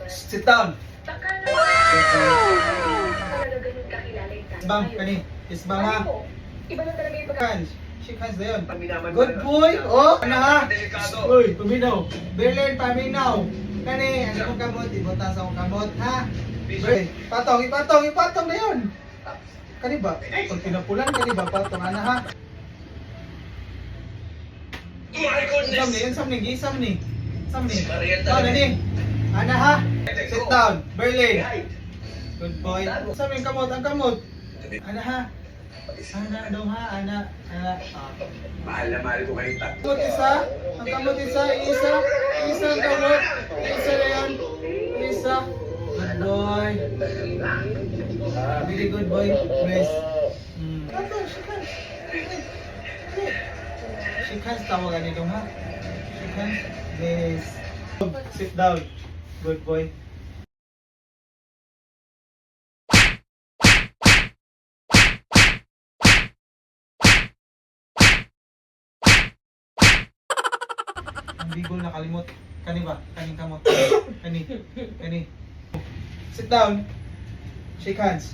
Sit down. Baka naman talaga ganun kakilala yung tatay. Isbang, kani. Isbang ha. Ano po? Iba na talaga yung Hands. Shake hands na yun. Paminaman mo Good na. boy. Oh, ano ha? Delikado. Uy, paminaw. Berlin, paminaw. Kani, ano kong kamot? Ibutas akong kamot, ha? Berlin, patong, ipatong na yun. Kani ba? Pag pinapulan, kani ba? Patong, ano ha? My goodness! Sam ni. Mariel Oh, talaga. nani. Ana ha? Sit down. Berlin. Good boy. Sam ni, ang kamot. Ana ha? Ana daw ha? Ana. Mahal na mahal ko kayong tatlo. Kamot isa. Ang kamot isa. Isa ang kamot. Isa na yan. Isa. Good boy. Very good boy. Yes. Shake hands tawagan nito ha. Shake hands. Yes. Sit down. Good boy. Ang bigol nakalimot. Kani ba? Kaning kamot. Kani. Sit down. Shake hands.